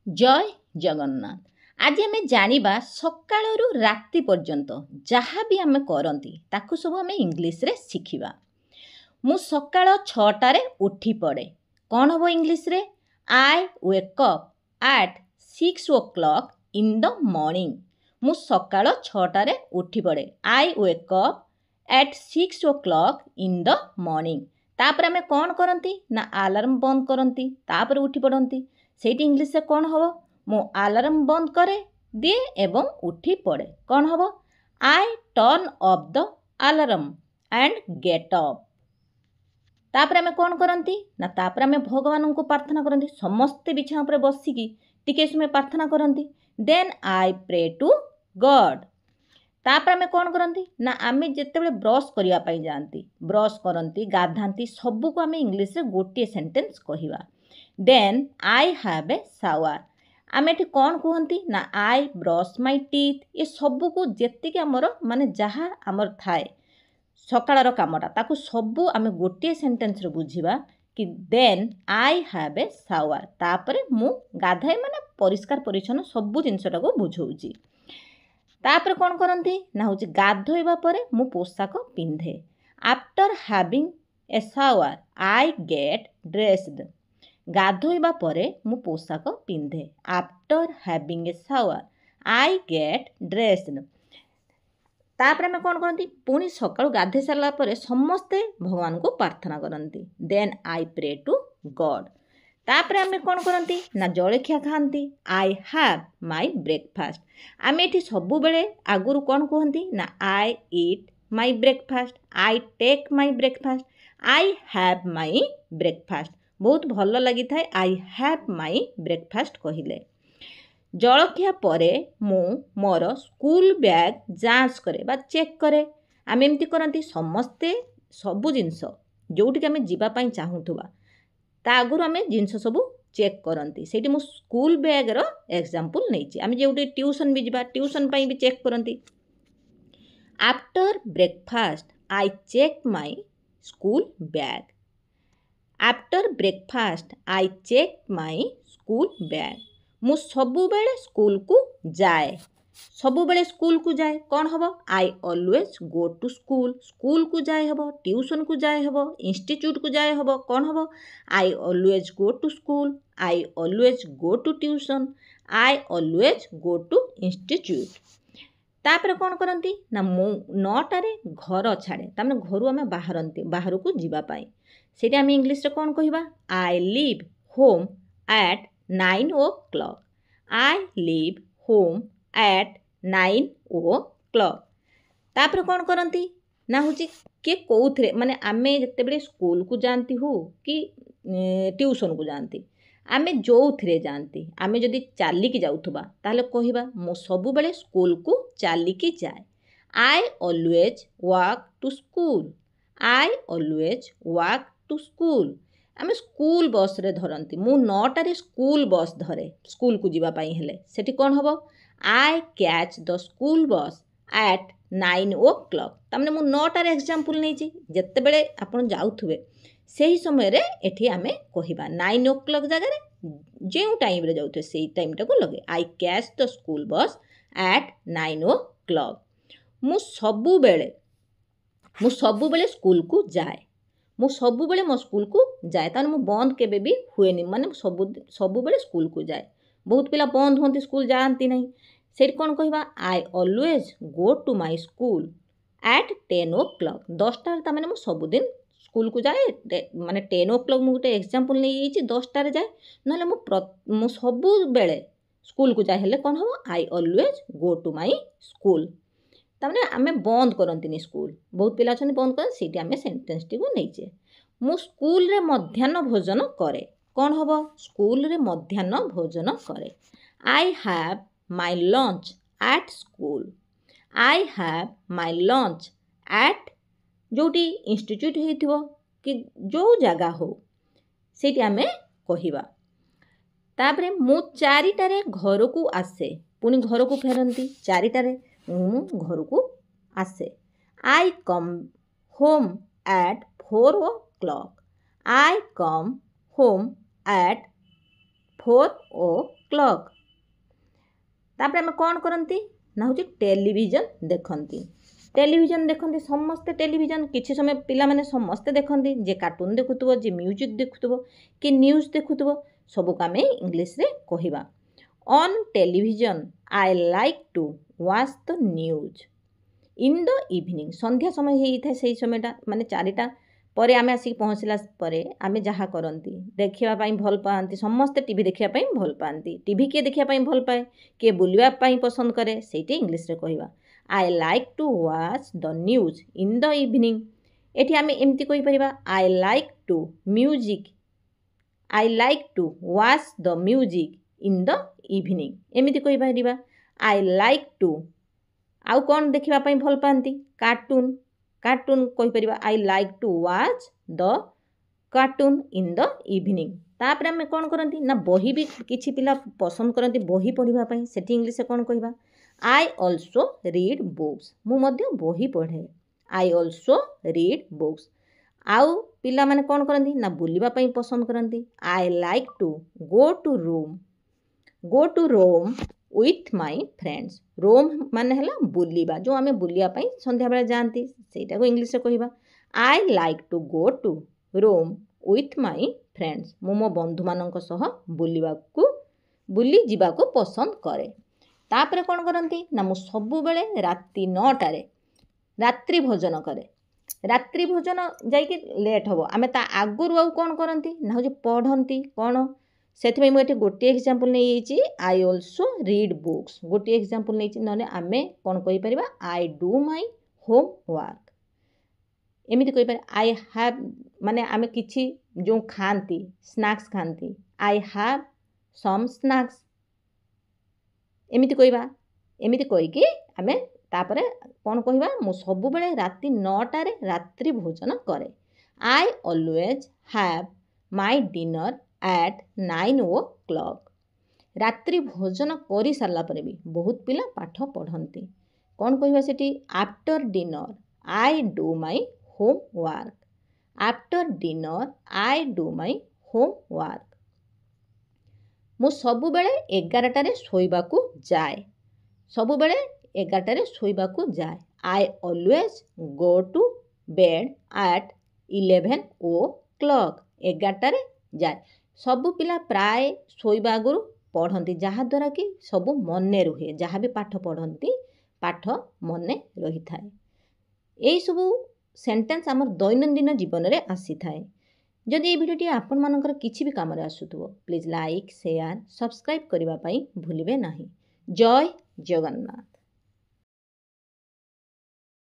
जय जगन्नाथ। आज आम जानिबा सकाळरू राति पर्यंत जहाँ भी आम करती ताकू सब आम इंग्लिश रे शिखिबा। मु सकाळ 6टारे उठी पड़े। कौन हम इंग्लिश रे? I wake up at 6 o'clock in the morning. मु सकाळ 6टारे उठी पड़े। I wake up at 6 o'clock in the morning. तापर आम कौन करती ना अलार्म बंद करती तापर उठी पड़ती। सेठी इंग्लिश रे कौन हम? मु अलार्म बंद करे दिए एवं उठी पड़े। कौन हम? I turn off the alarm and get up. तापर आम कौन करती ना तापर आम भगवान को प्रार्थना करती। समस्ते बिछा पर बसिकी टिके समय प्रार्थना करती। Then I pray to God. तापर आम कौन करती ना आम जिते ब्रश करने जाती ब्रश करती गाधाती सबू को आम इंग्लिश रे गोटे सेंटेंस कहवा। Then I have a shower. आम एठी कौन कहती ना आई ब्रश माई टीथ। ये सबू को जेतिक आमर माने जहाँ आमर थाए सकाळर कामटा ताकू सबू आम गोटे सेंटेंस रे बुझिबा कि then I have a shower. तापरे मु गाधाए माने परिष्कार परिच्छन्न सबू जिनसटा को बुझौची। तापर कौन करती ना हूँ गाधोइबा परे मु पोशाक पिंधे। After having a shower I get dressed. गाधोइबा परे मु पोशाक पिंधे। After having a shower I get dressed. तापर आम कौन करती पुणी सकाळु गाधे सारा पर समस्ते भगवान को प्रार्थना करती। Then I pray to God. तापर आम कौन करती ना जलखिया खाती। I have my breakfast. आम ये सबु बेले आगुरी कौन कहती ना I eat my breakfast I take my breakfast I have my breakfast. बहुत भल लगी था आई हैव माई ब्रेकफास्ट कहले। जलखिया परे मु मोर स्कूल बैग जांच करे बा चेक करे। आम एमती करती समस्ते सबू जिनस जोटिक आम जीवाई चाहूबा ता आगुरी आम जिनस सबू चेक करती। से मु स्कूल बैग रो एग्जांपल नहीं आम जो ट्यूशन भी जा ट्यूशन भी चेक करती। After breakfast I check my school bag. After breakfast I check my school bag. मु सबु बेले स्कूल को जाए। सबु बेले स्कूल को जाए कौन हम? I always go to school. School को जाए हम ट्यूशन को जाए हम इंस्टीट्यूट को जाए हम कौन हम? I always go to school I always go to tuition I always go to institute. तापर कौन करती ना मु 9टारे घर छाड़े तमें घर आम बाहरती बाहर को जीवाई। से आम इंग्लिश रे कौन कहवा? I live home at 9 o'clock। I live home at 9 o'clock। तापर कौन करती ना हूँ किए कौथे माने आम जिते स्कूल को जाती हो कि ट्यूशन को जाती आम जो थे जाती आम जदि चलिकी जाऊथुबा ताहले कहवा मो सबु बेले स्कूल को चलिकी जाए। I always walk to school I always walk to school. आम स्कूल बस रे धरती मु 9टारे स्कूल बस धरे स्कूल को जीवाई हेले सेठी कौन हम? I catch the school bus at 9 o'clock। तमने मु 9टारे एग्जांपल नहीं जिते बड़े आपन जाउथुबे से ही समय रे एठी आमे कहिबा 9 o'clock जगह जो टाइम रे जाउथे से टाइमटा को लगे I catch the school bus at 9 o'clock। मु सबु बेले स्कूल को जाए। मु सबु बेले मो स्कूल को जाए ताने मु बंद केबे भी हुएनी माने सबु बेले स्कूल को जाए। बहुत पिला बंद होती स्कूल जाती नहीं से कौन कहवा? I always go to my school at 10 o'clock। 10टार ताने मु सबुदिन स्कूल को जाए माने 10 o'clock मु गोटे एग्जांपल नहीं 10टारे जाए ना मु सबु बेले स्कूल को जाए हेले कौन हम? I always go to my school. तमने आमे बंद करंतिनी स्कूल बहुत पिला अछन बंद कर सीटी आमे सेंटेंस टी को नैचे। मु स्कूल रे मध्याह्न भोजन करे कौन हम? स्कूल रे मध्याह्न भोजन करे। I have my lunch at school I have my lunch at जोटी इंस्टीट्यूट होइथिबो कि जो जगह हो सेठी आमे कहिबा। तापरे मु 4टारे घर को आसे पुणी घर को फेरती 4टारे मु घर को आसे। I come home at 4 o'clock I come home at 4 o'clock। तापर आम कौन करती ना हूँ टेलीविजन देखती। टेलीविजन देखती समस्ते टेलीविजन किसी समय पिला माने समस्ते देखती जे कार्टून देखुव जे म्यूजिक देखुव कि न्यूज़ देखुव सबको आम इंग्लिश रे कहवा। On television I like to watch the news in the evening. संध्या समय होता है से समयटा माने 4टा पर आम आसिक पहुँचला आम जहाँ करती देखापी भल पाती समस्ते टीवी देखापी भल पाती। टीवी किए देखापी भल पाए किए बुलवाई पसंद करे से इंग्लिश रे कहवा। I like to watch the news in the evening. एटी आम एमती कहीपर I like to music I like to watch the music in the evening एमती कहीपर। आई लाइक टू आउ कौन देखापी भल पाती कार्टून कार्टून कहीपर I like to watch the cartoon in the evening. तापर आम कौन करती ना बही भी किसी पिला पसंद करती बही पढ़ापी से इंग्लिश कौन कहवा। आई ऑल्सो रीड बुक्स मुझे बही पढ़े आई ऑल्सो रीड बुक्स। आउ पिला माने कौन करती ना बुलवाई पसंद करती I like to go to Rome with my friends. Roam माने है बुलवा जो आम बुलापाई संध्या बेला जाती से इंग्लिश कहवा। I like to go to Rome with my friends मो बंधु मान बुली जावाक पसंद करे। तापर कौन करती ना मु सबु बेले राति 9टारे रात्रि भोजन करे। रात्रि भोजन जाइए लेट हम आम ता आगुरी आउ कौन करती ना हूँ पढ़ती कौन से मुझे गोटे एग्जांपल नहीं आई ऑल्सो रीड बुक्स गोटे एग्जांपल नहीं ना आम कौन कहीपर आई डू माई होमवर्क एमती कहीपर। आई हैव माने आम किसी जो खाती स्नैक्स खाती आई हैव सम स्नैक्स एमती कहवा। एमती कहीकि आम तापर कौन कहवा मु सबु बेले राति 9टारे रात्रि भोजन करे। I always have my dinner eight 9 o'clock। रात्रि भोजन कर सारा पर भी बहुत पिला पाठ पढ़ती कौन कहवा से after dinner I do my homework after dinner I do my homework. मु सबु बेले 11टारे शोइबाकू जाए सबु बेले 11टारे शोइबाकू जाए। I always go to bed at 11 o'clock 11टारे जाए। सबु पिला प्राय शोइबा आगुरु पढ़ती जहाँद्वारा कि सबू मने रुहे जहाँ भी पाठ पढ़ती पाठ मने रही थाए। यही सबू सेंटेंस आमर दैनंदिन जीवन में आसी थाए। जदि ये भिडियोटी आपण मानकर किसी भी काम आसुथुबो प्लीज लाइक शेयर सब्सक्राइब करने भूलिबे नहीं। जय जगन्नाथ।